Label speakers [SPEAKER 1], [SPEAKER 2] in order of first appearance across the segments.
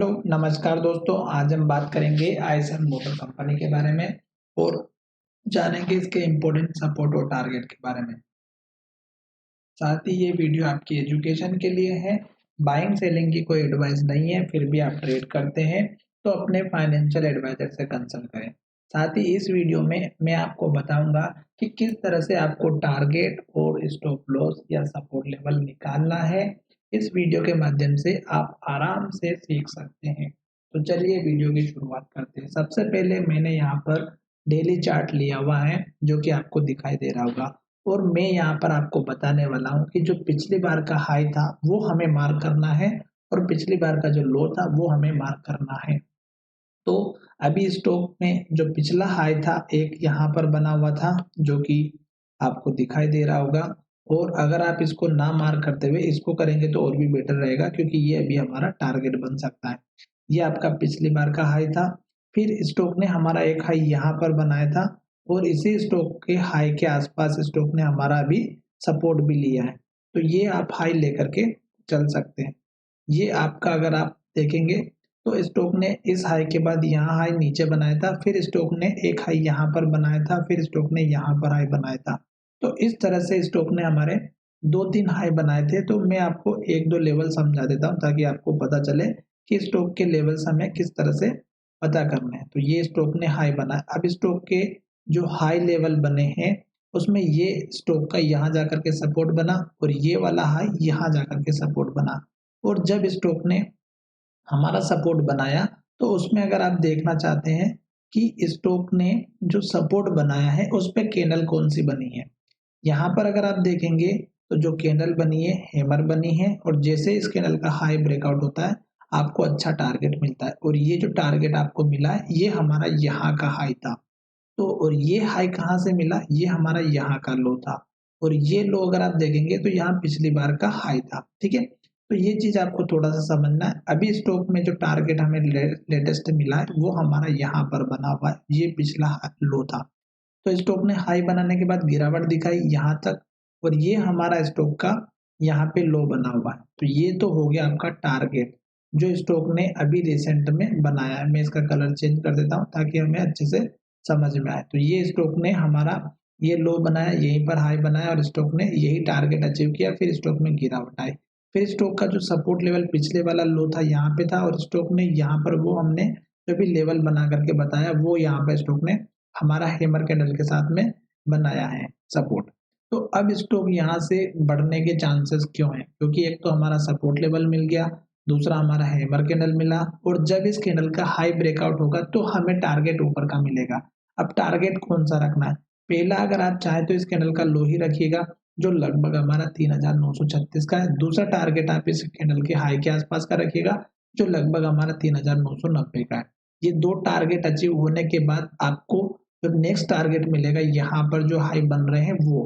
[SPEAKER 1] Hello नमस्कार दोस्तों। आज हम बात करेंगे आईएसएल मोटर कंपनी के बारे में और जानेंगे इसके इम्पोर्टेंट सपोर्ट और टारगेट के बारे में। साथ ही ये वीडियो आपकी एजुकेशन के लिए है। बाइंग सेलिंग की कोई एडवाइस नहीं है। फिर भी आप ट्रेड करते हैं तो अपने फाइनेंशियल एडवाइजर से कंसल्ट करें। साथ ही इस वीडियो में मैं आपको बताऊंगा कि किस तरह से आपको टारगेट और स्टॉप लॉस या सपोर्ट लेवल निकालना है। इस वीडियो के माध्यम से आप आराम से सीख सकते हैं। तो चलिए वीडियो की शुरुआत करते हैं। सबसे पहले मैंने यहाँ पर डेली चार्ट लिया हुआ है जो कि आपको दिखाई दे रहा होगा और मैं यहाँ पर आपको बताने वाला हूँ कि जो पिछली बार का हाई था वो हमें मार्क करना है और पिछली बार का जो लो था वो हमें मार्क करना है। तो अभी स्टॉक में जो पिछला हाई था एक यहाँ पर बना हुआ था जो कि आपको दिखाई दे रहा होगा। और अगर आप इसको ना मार्क करते हुए इसको करेंगे तो और भी बेटर रहेगा क्योंकि ये अभी हमारा टारगेट बन सकता है। ये आपका पिछली बार का हाई था। फिर स्टॉक ने हमारा एक हाई यहाँ पर बनाया था और इसी स्टॉक के हाई के आसपास स्टॉक ने हमारा अभी सपोर्ट भी लिया है। तो ये आप हाई लेकर के चल सकते हैं। ये आपका अगर आप देखेंगे तो स्टॉक ने इस हाई के बाद यहाँ हाई नीचे बनाया था, फिर स्टॉक ने एक हाई यहाँ पर बनाया था, फिर स्टॉक ने यहाँ पर हाई बनाया था। तो इस तरह से स्टॉक ने हमारे 2-3 हाई बनाए थे। तो मैं आपको 1-2 लेवल समझा देता हूँ ताकि आपको पता चले कि स्टॉक के लेवल्स हमें किस तरह से पता करने हैं। तो ये स्टॉक ने हाई बनाया। अब स्टॉक के जो हाई लेवल बने हैं उसमें ये स्टॉक का यहाँ जाकर के सपोर्ट बना और ये वाला हाई यहाँ जाकर के सपोर्ट बना। और जब स्टॉक ने हमारा सपोर्ट बनाया तो उसमें अगर आप देखना चाहते हैं कि स्टॉक ने जो सपोर्ट बनाया है उस पे कैंडल कौन सी बनी है। यहाँ पर अगर आप देखेंगे तो जो कैंडल बनी है हैमर बनी है और जैसे इस कैंडल का हाई ब्रेकआउट होता है आपको अच्छा टारगेट मिलता है और ये जो टारगेट आपको मिला है ये हमारा यहाँ का हाई था। तो और ये हाई कहाँ से मिला, ये हमारा यहाँ का लो था और ये लो अगर आप देखेंगे तो यहाँ पिछली बार का हाई था। ठीक है, तो ये चीज आपको थोड़ा सा समझना है। अभी स्टॉक में जो टारगेट हमें लेटेस्ट मिला है वो हमारा यहाँ पर बना हुआ है, ये पिछला लो था। तो स्टॉक ने हाई बनाने के बाद गिरावट दिखाई यहाँ तक और ये हमारा स्टॉक का यहाँ पे लो बना हुआ है। तो ये तो हो गया आपका टारगेट जो स्टॉक ने अभी रिसेंट में बनाया है। मैं इसका कलर चेंज कर देता हूँ ताकि हमें अच्छे से समझ में आए। तो ये स्टॉक ने हमारा ये लो बनाया, यहीं पर हाई बनाया और स्टॉक ने यही टारगेट अचीव किया। फिर स्टॉक में गिरावट आई। फिर स्टॉक का जो सपोर्ट लेवल पिछले वाला लो था यहाँ पे था और स्टॉक ने यहाँ पर वो हमने जो भी लेवल बना करके बताया वो यहाँ पे स्टॉक ने हमारा हैमर कैंडल के साथ में बनाया है सपोर्ट। तो अब स्टॉक यहाँ से बढ़ने के चांसेस क्यों हैं? क्योंकि एक तो हमारा सपोर्ट लेवल मिल गया, दूसरा हमारा हैमर कैंडल मिला और जब इस कैंडल का हाई ब्रेकआउट होगा तो हमें टारगेट ऊपर का मिलेगा। अब टारगेट कौन सा रखना है? पहला अगर आप चाहें तो इस कैंडल का लो ही रखिएगा जो लगभग हमारा 3936 का है। दूसरा टारगेट आप इस कैंडल के हाई के आसपास का रखिएगा जो लगभग हमारा 3990 का है। ये दो टारगेट अचीव होने के बाद आपको जो नेक्स्ट टारगेट मिलेगा यहाँ पर जो हाई बन रहे हैं वो,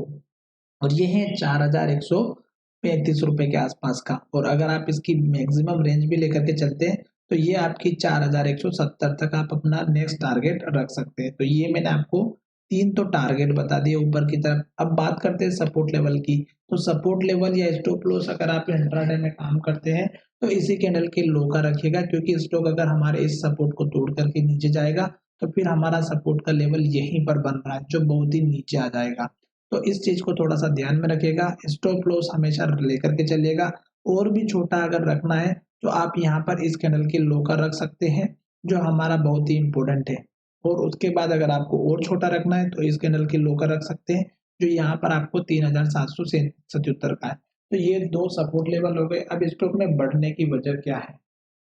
[SPEAKER 1] और ये है 4135 रुपए के आसपास का। और अगर आप इसकी मैक्सिमम रेंज भी लेकर के चलते हैं तो ये आपकी 4170 तक आप अपना नेक्स्ट टारगेट रख सकते हैं। तो ये मैंने आपको तीन तो टारगेट बता दिए ऊपर की तरफ। अब बात करते हैं सपोर्ट लेवल की। तो सपोर्ट लेवल या स्टॉप लॉस अगर आप इंट्राडे में काम करते हैं तो इसी कैंडल के लो का रखिएगा क्योंकि स्टॉक अगर हमारे इस सपोर्ट को तोड़ करके नीचे जाएगा तो फिर हमारा सपोर्ट का लेवल यहीं पर बन रहा है जो बहुत ही नीचे आ जाएगा। तो इस चीज को थोड़ा सा ध्यान में रखिएगा। स्टॉप लॉस हमेशा लेकर के चलिएगा। और भी छोटा अगर रखना है तो आप यहाँ पर इस कैंडल के लो का रख सकते हैं जो हमारा बहुत ही इंपॉर्टेंट है। और उसके बाद अगर आपको और छोटा रखना है तो इस कैंडल के लो का रख सकते हैं जो यहाँ पर आपको 3777 का है। तो ये दो सपोर्ट लेवल हो गए। अब स्टॉक में बढ़ने की वजह क्या है?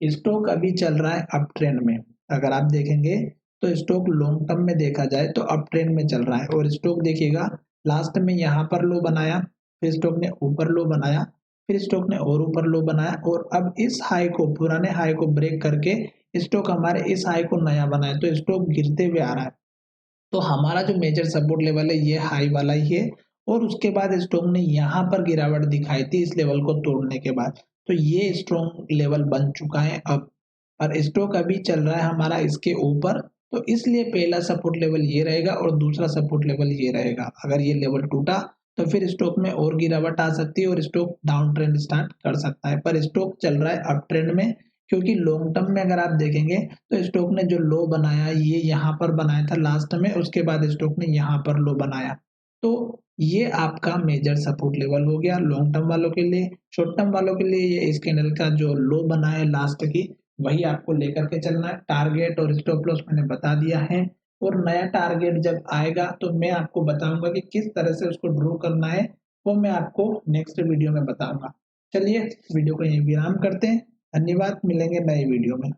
[SPEAKER 1] स्टॉक अभी चल रहा है अप ट्रेंड में। अगर आप देखेंगे तो स्टॉक लॉन्ग टर्म में देखा जाए तो अप ट्रेंड में चल रहा है और स्टॉक देखिएगा लास्ट में यहाँ पर लो बनाया, फिर स्टॉक ने ऊपर लो बनाया, फिर स्टॉक ने और ऊपर लो बनाया और अब इस हाई को पुराने हाई को ब्रेक करके स्टॉक हमारे इस हाई को नया बनाया तो स्टॉक गिरते हुए आ रहा है। तो हमारा जो मेजर सपोर्ट लेवल है ये हाई वाला ही है और उसके बाद स्टॉक ने यहाँ पर गिरावट दिखाई थी इस लेवल को तोड़ने के बाद। तो ये स्ट्रॉन्ग लेवल बन चुका है अब, और स्टॉक अभी चल रहा है हमारा इसके ऊपर। तो इसलिए पहला सपोर्ट लेवल ये रहेगा और दूसरा सपोर्ट लेवल ये रहेगा। अगर ये लेवल टूटा तो फिर स्टॉक में और गिरावट आ सकती है और स्टॉक डाउन ट्रेंड स्टार्ट कर सकता है। पर स्टॉक चल रहा है अप ट्रेंड में, क्योंकि लॉन्ग टर्म में अगर आप देखेंगे तो स्टॉक ने जो लो बनाया ये यहाँ पर बनाया था लास्ट में, उसके बाद स्टॉक ने यहाँ पर लो बनाया। तो ये आपका मेजर सपोर्ट लेवल हो गया लॉन्ग टर्म वालों के लिए। शॉर्ट टर्म वालों के लिए ये इस कैंडल का जो लो बना है लास्ट की, वही आपको लेकर के चलना है। टारगेट और स्टॉप लॉस मैंने बता दिया है, और नया टारगेट जब आएगा तो मैं आपको बताऊंगा कि किस तरह से उसको ड्रॉ करना है, वो मैं आपको नेक्स्ट वीडियो में बताऊंगा। चलिए वीडियो को यहीं विराम करते हैं। धन्यवाद, मिलेंगे नए वीडियो में।